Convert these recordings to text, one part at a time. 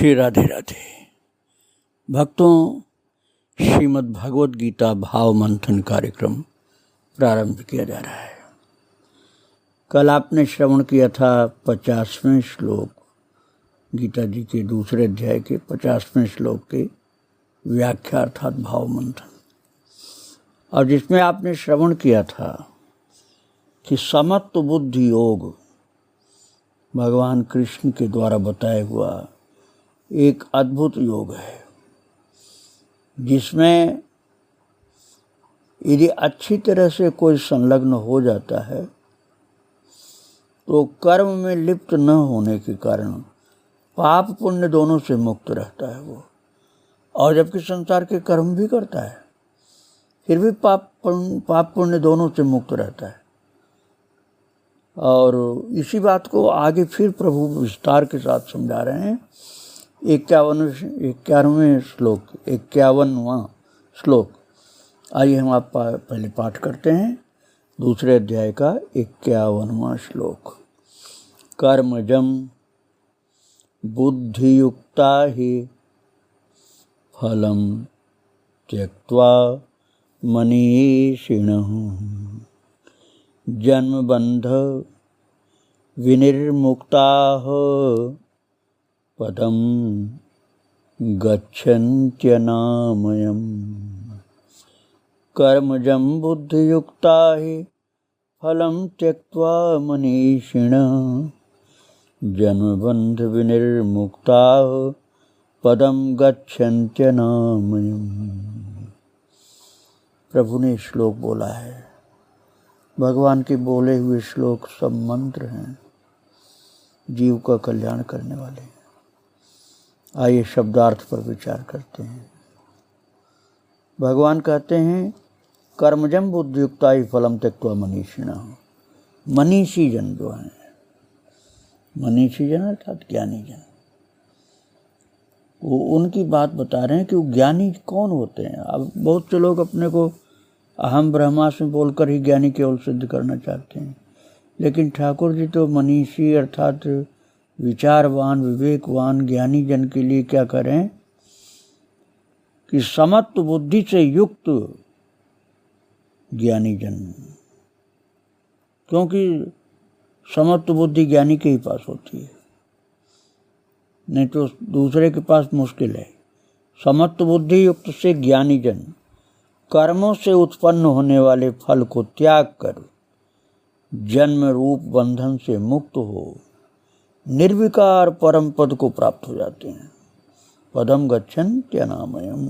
श्री राधे राधे। भक्तों, श्रीमद् भगवद गीता भाव मंथन कार्यक्रम प्रारंभ किया जा रहा है। कल आपने श्रवण किया था 50वें श्लोक, गीता जी के दूसरे अध्याय के 50वें श्लोक के व्याख्या अर्थात भाव मंथन, और जिसमें आपने श्रवण किया था कि समत्व बुद्धि योग भगवान कृष्ण के द्वारा बताया हुआ एक अद्भुत योग है, जिसमें यदि अच्छी तरह से कोई संलग्न हो जाता है तो कर्म में लिप्त न होने के कारण पाप पुण्य दोनों से मुक्त रहता है वो, और जबकि संसार के कर्म भी करता है फिर भी पाप पुण्य दोनों से मुक्त रहता है। और इसी बात को आगे फिर प्रभु विस्तार के साथ समझा रहे हैं। 51वां श्लोक, आइए हम आप पहले पाठ करते हैं दूसरे अध्याय का 51वां श्लोक। कर्मजं बुद्धियुक्ता हि फलं त्यक्त्वा मनीषिणः जन्मबन्ध विनिर्मुक्ताः पदं गच्छन्त्यनामयम्। कर्मजं बुद्धियुक्ता हि फलं त्यक्त्वा मनीषिणः जन्मबन्ध विनिर्मुक्ताः पदं गच्छन्त्यनामयम्। प्रभु ने श्लोक बोला है। भगवान के बोले हुए श्लोक सब मंत्र हैं, जीव का कल्याण करने वाले हैं। आइए शब्दार्थ पर विचार करते हैं। भगवान कहते हैं कर्मजं बुद्धियुक्ता हि फलं त्यक्त्वा मनीषिणः। मनीषी जन जो हैं, मनीषी जन अर्थात ज्ञानी जन, वो उनकी बात बता रहे हैं कि वो ज्ञानी कौन होते हैं। अब बहुत से लोग अपने को अहम ब्रह्मास्मि बोलकर ही ज्ञानी केवल सिद्ध करना चाहते हैं, लेकिन ठाकुर जी तो मनीषी अर्थात विचारवान विवेकवान ज्ञानी जन के लिए क्या करें कि समत्व बुद्धि से युक्त ज्ञानी जन, क्योंकि समत्व बुद्धि ज्ञानी के ही पास होती है, नहीं तो दूसरे के पास मुश्किल है। समत्व बुद्धि युक्त से ज्ञानी जन कर्मों से उत्पन्न होने वाले फल को त्याग कर जन्म रूप बंधन से मुक्त हो निर्विकार परम पद को प्राप्त हो जाते हैं। पदम गच्छन्त्यनामयम्,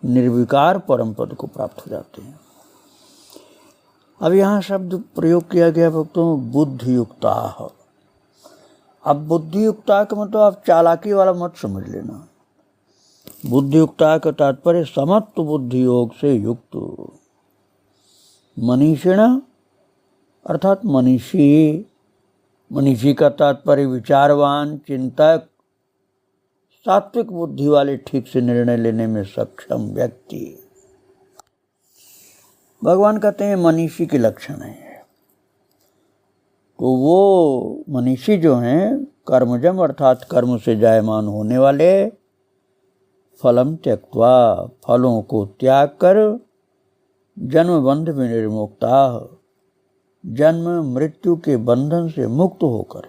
निर्विकार परम पद को प्राप्त हो जाते हैं। अब यहाँ शब्द प्रयोग किया गया भक्तों बुद्धियुक्ता। अब बुद्धियुक्ता का मतलब आप चालाकी वाला मत समझ लेना। बुद्धियुक्ता का तात्पर्य समत्व बुद्धि योग से युक्त। मनीषिण अर्थात मनीषी, मनीषी का तात्पर्य विचारवान चिंतक, सात्विक बुद्धि वाले, ठीक से निर्णय लेने में सक्षम व्यक्ति। भगवान कहते हैं मनीषी के लक्षण है। तो वो मनीषी जो हैं कर्मजम अर्थात कर्म से जायमान होने वाले, फलम त्यक्त्वा फलों को त्याग कर जन्म बंध विनिर्मुक्ता जन्म मृत्यु के बंधन से मुक्त होकर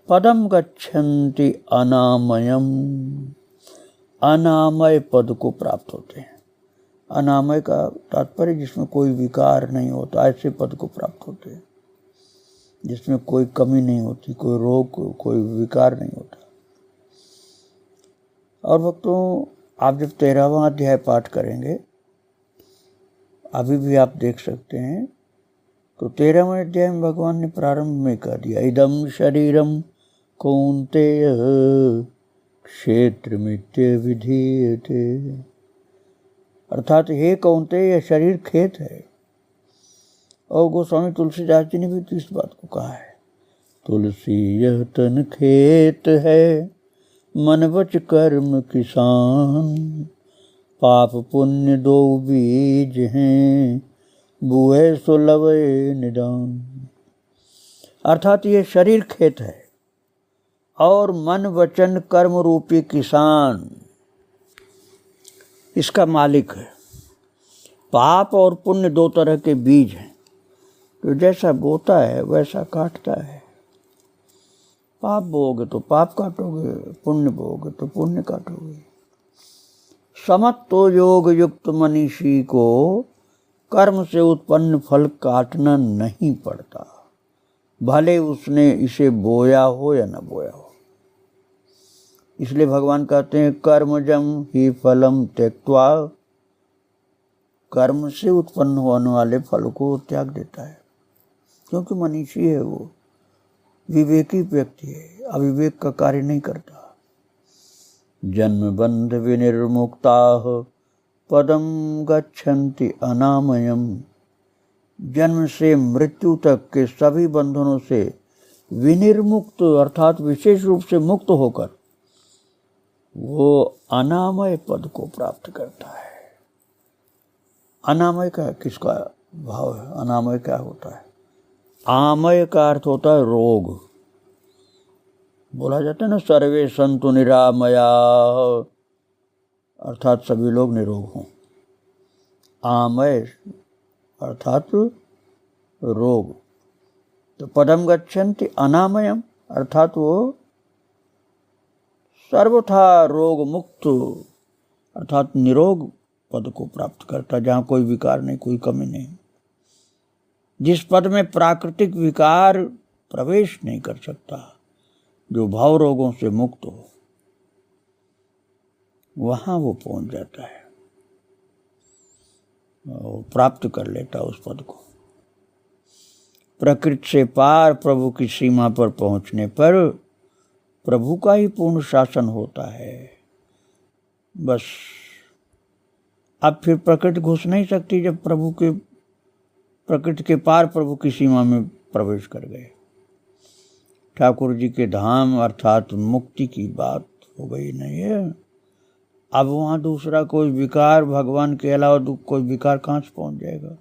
पदम गच्छन्ति अनामयम, अनामय पद को प्राप्त होते हैं। अनामय का तात्पर्य जिसमें कोई विकार नहीं होता, ऐसे पद को प्राप्त होते हैं जिसमें कोई कमी नहीं होती, कोई रोग कोई विकार नहीं होता। और भक्तों, आप जब 13वां अध्याय पाठ करेंगे, अभी भी आप देख सकते हैं, तो 13वें अध्याय में भगवान ने प्रारंभ में कह दिया इदं शरीरम कौन्तेय क्षेत्रमित्य विधीयते। अर्थात हे कौन्तेय, यह शरीर खेत है। और गोस्वामी तुलसीदास जी ने भी तो इस बात को कहा है, तुलसी यह तन खेत है मन वच कर्म किसान, पाप पुण्य दो बीज हैं बुए सो लवे निदान। अर्थात ये शरीर खेत है और मन वचन कर्म रूपी किसान इसका मालिक है। पाप और पुण्य दो तरह के बीज हैं, तो जैसा बोता है वैसा काटता है। पाप बोओगे तो पाप काटोगे, पुण्य बोओगे तो पुण्य काटोगे। समत्व योग युक्त मनीषी को कर्म से उत्पन्न फल काटना नहीं पड़ता, भले उसने इसे बोया हो या न बोया हो। इसलिए भगवान कहते हैं कर्मजम ही फलम त्यक्त्वा, कर्म से उत्पन्न होने वाले फल को त्याग देता है, क्योंकि मनीषी है, वो विवेकी व्यक्ति है, अविवेक का कार्य नहीं करता। जन्म बंध विनिर्मुक्ता पदम गच्छन्ति अनामयम, जन्म से मृत्यु तक के सभी बंधनों से विनिर्मुक्त अर्थात विशेष रूप से मुक्त होकर वो अनामय पद को प्राप्त करता है। अनामय का किसका भाव है? अनामय क्या होता है? आमय का अर्थ होता है रोग। बोला जाता है ना, सर्वे संतु निरामया, अर्थात सभी लोग निरोग हों। आमय अर्थात रोग। तो पदम गच्छन्ति अनामयम अर्थात वो सर्वथा रोग मुक्त अर्थात निरोग पद को प्राप्त करता, जहाँ कोई विकार नहीं, कोई कमी नहीं, जिस पद में प्राकृतिक विकार प्रवेश नहीं कर सकता, जो भाव रोगों से मुक्त हो, वहाँ वो पहुँच जाता है और प्राप्त कर लेता उस पद को। प्रकृति से पार प्रभु की सीमा पर पहुँचने पर प्रभु का ही पूर्ण शासन होता है। बस अब फिर प्रकृति घुस नहीं सकती, जब प्रकृति के पार प्रभु की सीमा में प्रवेश कर गए। ठाकुर जी के धाम अर्थात मुक्ति की बात हो गई नहीं है। अब वहाँ दूसरा कोई विकार, भगवान के अलावा कोई विकार कहाँ से पहुँच जाएगा?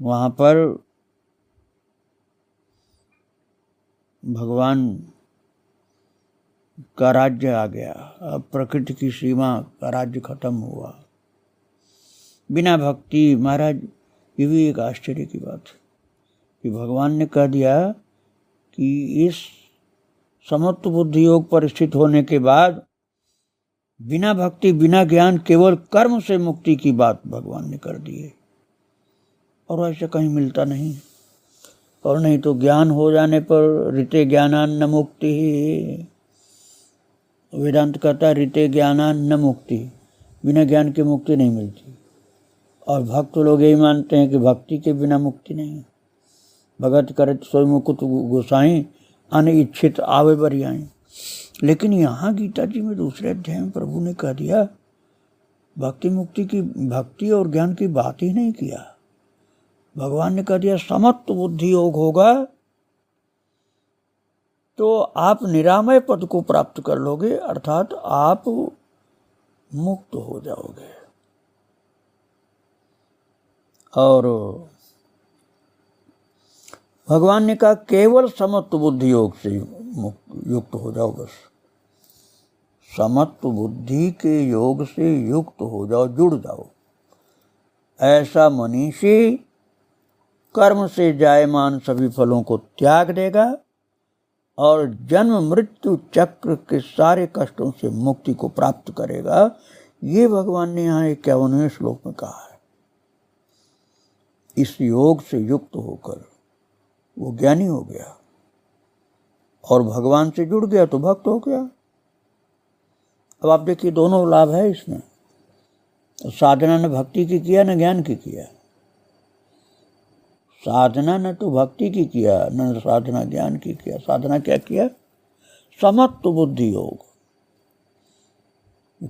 वहाँ पर भगवान का राज्य आ गया। अब प्रकृति की सीमा का राज्य खत्म हुआ बिना भक्ति। महाराज, ये भी एक आश्चर्य की बात है कि भगवान ने कह दिया कि इस समत्व बुद्धि योग पर स्थित होने के बाद बिना भक्ति बिना ज्ञान केवल कर्म से मुक्ति की बात भगवान ने कर दी है, और ऐसा कहीं मिलता नहीं। और नहीं तो ज्ञान हो जाने पर ऋते ज्ञानान न मुक्ति ही, वेदांत कहता है ऋते ज्ञानान न मुक्ति, बिना ज्ञान के मुक्ति नहीं मिलती। और भक्त लोग यही मानते हैं कि भक्ति के बिना मुक्ति नहीं। भगत करत सोई मुकुट गोसाई अनिच्छित आवे बरियाई। लेकिन यहाँ गीता जी में दूसरे अध्याय में प्रभु ने कह दिया भक्ति मुक्ति की, भक्ति और ज्ञान की बात ही नहीं किया। भगवान ने कह दिया समत्व बुद्धि योग होगा तो आप निरामय पद को प्राप्त कर लोगे, अर्थात आप मुक्त हो जाओगे। और भगवान ने कहा केवल समत्व बुद्धि योग से युक्त हो जाओ, बस समत्व बुद्धि के योग से युक्त हो जाओ, जुड़ जाओ। ऐसा मनीषी कर्म से जायमान सभी फलों को त्याग देगा और जन्म मृत्यु चक्र के सारे कष्टों से मुक्ति को प्राप्त करेगा। ये भगवान ने यहाँ 51वें श्लोक में कहा है। इस योग से युक्त होकर वो ज्ञानी हो गया और भगवान से जुड़ गया तो भक्त हो गया। अब आप देखिए दोनों लाभ है इसमें। तो साधना ने भक्ति की किया न ज्ञान की किया। साधना न तो भक्ति की किया न साधना ज्ञान की किया। साधना क्या किया? समत्व बुद्धि योग।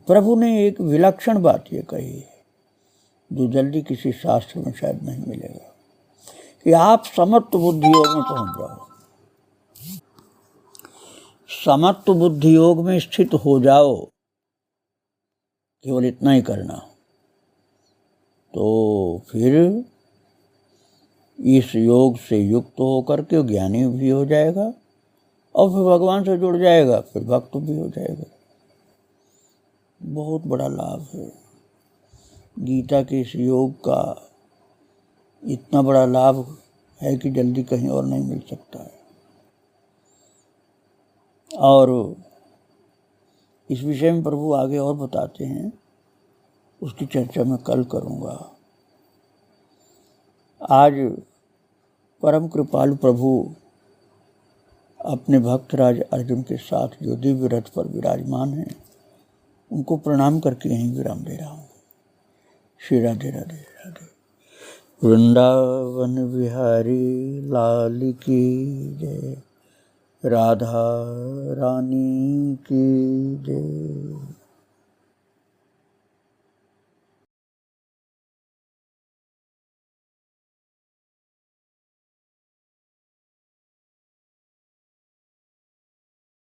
प्रभु ने एक विलक्षण बात ये कही है जो जल्दी किसी शास्त्र में शायद नहीं मिलेगा कि आप समत्व बुद्धि योग में पहुंच जाओ। समत्व बुद्धि योग में स्थित हो जाओ, केवल इतना ही करना, तो फिर इस योग से युक्त होकर के ज्ञानी भी हो जाएगा और फिर भगवान से जुड़ जाएगा, फिर भक्त भी हो जाएगा। बहुत बड़ा लाभ है गीता के इस योग का। इतना बड़ा लाभ है कि जल्दी कहीं और नहीं मिल सकता है। और इस विषय में प्रभु आगे और बताते हैं, उसकी चर्चा मैं कल करूँगा। आज परम कृपालु प्रभु अपने भक्त राज अर्जुन के साथ जो दिव्य रथ पर विराजमान हैं, उनको प्रणाम करके यहीं विराम दे रहा हूँ। श्री राधे राधे राधे। वृंदावन बिहारी लाल की जय, राधा रानी की जय।